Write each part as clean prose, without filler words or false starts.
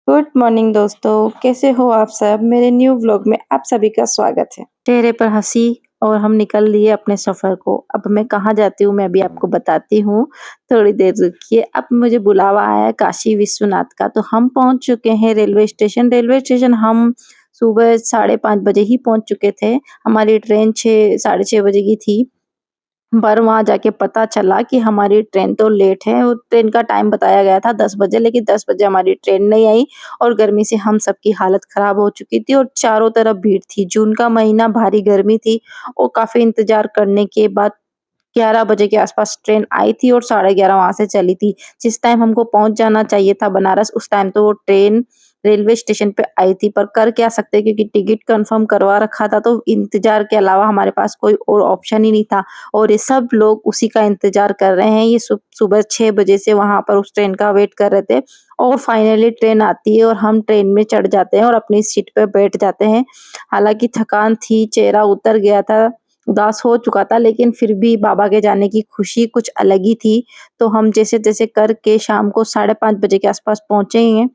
Good morning दोस्तों, कैसे हो आप सब? मेरे न्यू व्लॉग में आप सभी का स्वागत है। चेहरे पर हँसी और हम निकल लिए अपने सफ़र को। अब मैं कहाँ जाती हूँ मैं अभी आपको बताती हूँ, थोड़ी देर रुकिए। अब मुझे बुलावा आया है काशी विश्वनाथ का, तो हम पहुँच चुके हैं रेलवे स्टेशन। रेलवे स्टेशन हम सुबह 5:30 बजे ही पहुँच चुके थे। हमारी ट्रेन 6 साढ़े 6 बजे की थी। पर वहाँ जाके पता चला कि हमारी ट्रेन तो लेट है और ट्रेन का टाइम बताया गया था 10 बजे, लेकिन 10 बजे हमारी ट्रेन नहीं आई और गर्मी से हम सबकी हालत खराब हो चुकी थी और चारों तरफ भीड़ थी। जून का महीना, भारी गर्मी थी और काफ़ी इंतज़ार करने के बाद 11 बजे के आस-पास ट्रेन आई थी और साढ़े 11 वहाँ से चली थी। जिस टाइम हमको पहुँच जाना चाहिए था बनारस, उस टाइम तो वो ट्रेन रेलवे स्टेशन पे आई थी, पर कर क्या सकते हैं क्योंकि टिकट कन्फर्म करवा रखा था, तो इंतज़ार के अलावा हमारे पास कोई और ऑप्शन ही नहीं था और ये सब लोग उसी का इंतज़ार कर रहे हैं। ये सुबह 6 बजे से वहाँ पर उस ट्रेन का वेट कर रहे थे और फाइनली ट्रेन आती है और हम ट्रेन में चढ़ जाते हैं और अपनी सीट पे बैठ जाते हैं। हालाँकि थकान थी, चेहरा उतर गया था, उदास हो चुका था, लेकिन फिर भी बाबा के जाने की खुशी कुछ अलग ही थी। तो हम जैसे-तैसे करके शाम को 5:30 बजे के आस-पास पहुँचे हैं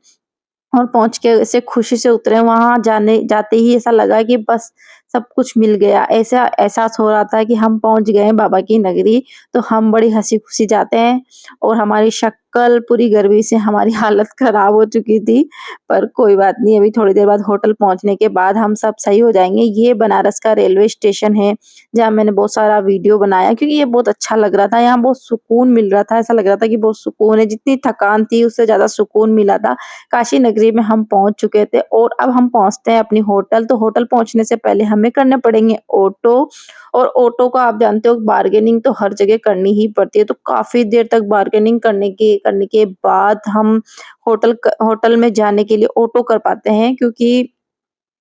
और पहुँच के ऐसे खुशी से उतरे। वहाँ जाने जाते ही ऐसा लगा कि बस सब कुछ मिल गया। ऐसा एहसास हो रहा था कि हम पहुँच गए हैं बाबा की नगरी। तो हम बड़ी हँसी-खुशी जाते हैं और हमारी शक्ल पूरी गर्मी से हमारी हालत खराब हो चुकी थी। पर कोई बात नहीं, अभी थोड़ी देर बाद होटल पहुँचने के बाद हम सब सही हो जाएँगे। ये बनारस का रेलवे स्टेशन है, जहाँ मैंने बहुत सारा वीडियो बनाया क्योंकि ये बहुत अच्छा लग रहा था। यहाँ बहुत सुकून मिल रहा था, ऐसा लग रहा था कि बहुत सुकून है। जितनी थकान थी उससे ज़्यादा सुकून मिला था। काशी नगरी में हम पहुँच चुके थे और अब हम पहुँचते हैं अपनी होटल। तो होटल पहुँचने से पहले हमें करने पड़ेंगे ऑटो और ऑटो का आप जानते हो बार्गेनिंग तो हर जगह करनी ही पड़ती है। तो काफ़ी देर तक बार्गेनिंग करने के बाद हम होटल में जाने के लिए ऑटो कर पाते हैं क्योंकि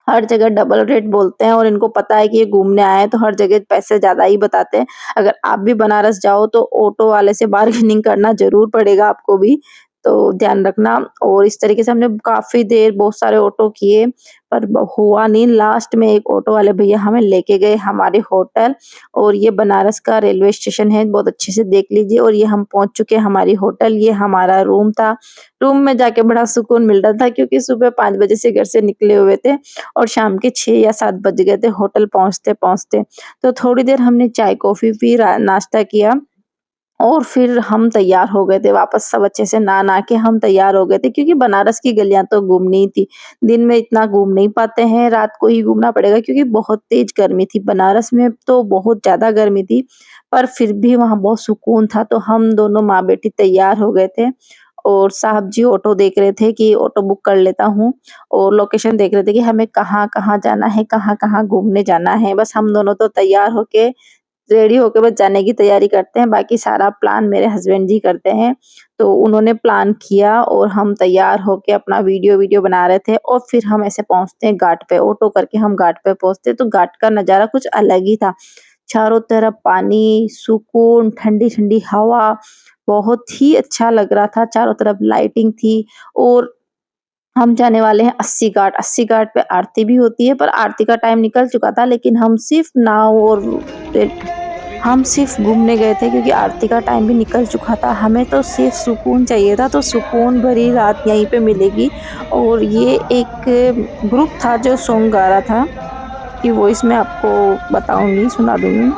हर जगह डबल रेट बोलते हैं और इनको पता है कि ये घूमने आए हैं तो हर जगह पैसे ज़्यादा ही बताते हैं। अगर आप भी बनारस जाओ तो ऑटो वाले से बार्गेनिंग करना ज़रूर पड़ेगा आपको भी, तो ध्यान रखना। और इस तरीके से हमने काफ़ी देर बहुत सारे ऑटो किए पर हुआ नहीं। लास्ट में एक ऑटो वाले भैया हमें लेके गए हमारे होटल और ये बनारस का रेलवे स्टेशन है, बहुत अच्छे से देख लीजिए। और ये हम पहुँच चुके हैं हमारी होटल, ये हमारा रूम था। रूम में जाके बड़ा सुकून मिल रहा था क्योंकि सुबह 5 बजे से घर से निकले हुए थे और शाम के 6 या 7 बज गए थे होटल पहुँचते-पहुँचते। तो थोड़ी देर हमने चाय-कॉफ़ी पी, नाश्ता किया और फिर हम तैयार हो गए थे वापस। सब अच्छे से नहा-नहा के हम तैयार हो गए थे क्योंकि बनारस की गलियाँ तो घूमनी ही थी। दिन में इतना घूम नहीं पाते हैं, रात को ही घूमना पड़ेगा क्योंकि बहुत तेज़ गर्मी थी। बनारस में तो बहुत ज़्यादा गर्मी थी, पर फिर भी वहाँ बहुत सुकून था। तो हम दोनों माँ-बेटी तैयार हो गए थे और साहब जी ऑटो देख रहे थे कि ऑटो बुक कर लेता हूँ और लोकेशन देख रहे थे कि हमें कहाँ-कहाँ जाना है, कहाँ-कहाँ घूमने जाना है। बस हम दोनों तो तैयार होके रेडी होके बस जाने की तैयारी करते हैं, बाकी सारा प्लान मेरे हस्बैंड जी करते हैं। तो उन्होंने प्लान किया और हम तैयार होके अपना वीडियो बना रहे थे और फिर हम ऐसे पहुँचते हैं घाट पे, ऑटो करके हम घाट पे पहुँचते हैं, तो घाट का नज़ारा कुछ अलग ही था। चारों तरफ पानी, सुकून, ठंडी-ठंडी हवा, बहुत ही अच्छा लग रहा था। चारों तरफ लाइटिंग थी और हम जाने वाले हैं 80 घाट। 80 घाट पे आरती भी होती है, पर आरती का टाइम निकल चुका था, लेकिन हम सिर्फ़ नाव और रे हम सिर्फ़ घूमने गए थे क्योंकि आरती का टाइम भी निकल चुका था। हमें तो सिर्फ़ सुकून चाहिए था, तो सुकून भरी रात यहीं पे मिलेगी। और ये एक ग्रुप था जो सॉन्ग गा रहा था, कि वॉइस मैं आपको बताऊँगी, सुना दूँगी।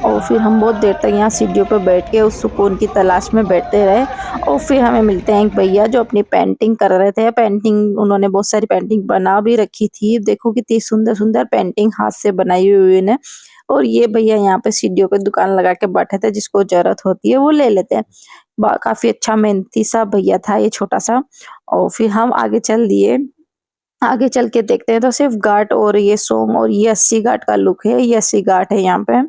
और फिर हम बहुत देर तक यहाँ सीढ़ियों पे बैठ के उस सुकून की तलाश में बैठते रहे और फिर हमें मिलते हैं एक भैया जो अपनी पेंटिंग कर रहे थे। पेंटिंग उन्होंने बहुत सारी पेंटिंग बना भी रखी थी। देखो कितनी सुंदर-सुंदर पेंटिंग हाथ से बनाई हुई ने। और ये भैया यहाँ पे सीढ़ियों पे दुकान लगा के बैठे थे, जिसको ज़रूरत होती है वो ले लेते हैं। बा काफ़ी अच्छा मेहनती सा भैया था ये छोटा-सा। और फिर हम आगे चल दिए। आगे चल के देखते हैं तो सिर्फ घाट और ये सोंग और ये 80 घाट का लुक है, ये 80 घाट है यहाँ पे।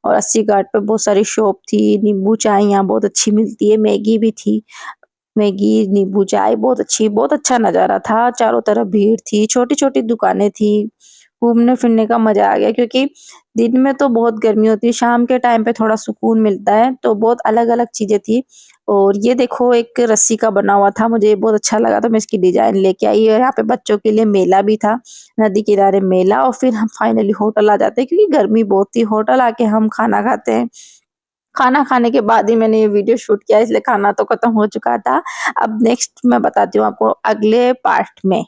और 80 घाट पे बहुत सारी शॉप थी, नींबू चाय यहाँ बहुत अच्छी मिलती है, मैगी भी थी। मैगी, नींबू चाय बहुत अच्छी, बहुत अच्छा नज़ारा था, चारों तरफ भीड़ थी, छोटी-छोटी दुकानें थी। घूमने-फिरने का मज़ा आ गया क्योंकि दिन में तो बहुत गर्मी होती है, शाम के टाइम पे थोड़ा सुकून मिलता है, तो बहुत अलग-अलग चीज़ें थी। और ये देखो एक रस्सी का बना हुआ था, मुझे ये बहुत अच्छा लगा तो मैं इसकी डिज़ाइन लेके आई और यहाँ पे बच्चों के लिए मेला भी था, नदी किनारे मेला। और फिर हम फाइनली होटल आ जाते हैं क्योंकि गर्मी बहुत थी, होटल आके हम खाना खाते हैं। खाना खाने के बाद ही मैंने ये वीडियो शूट किया, इसलिए खाना तो खत्म हो चुका था। अब नेक्स्ट मैं बताती हूँ आपको अगले पार्ट में।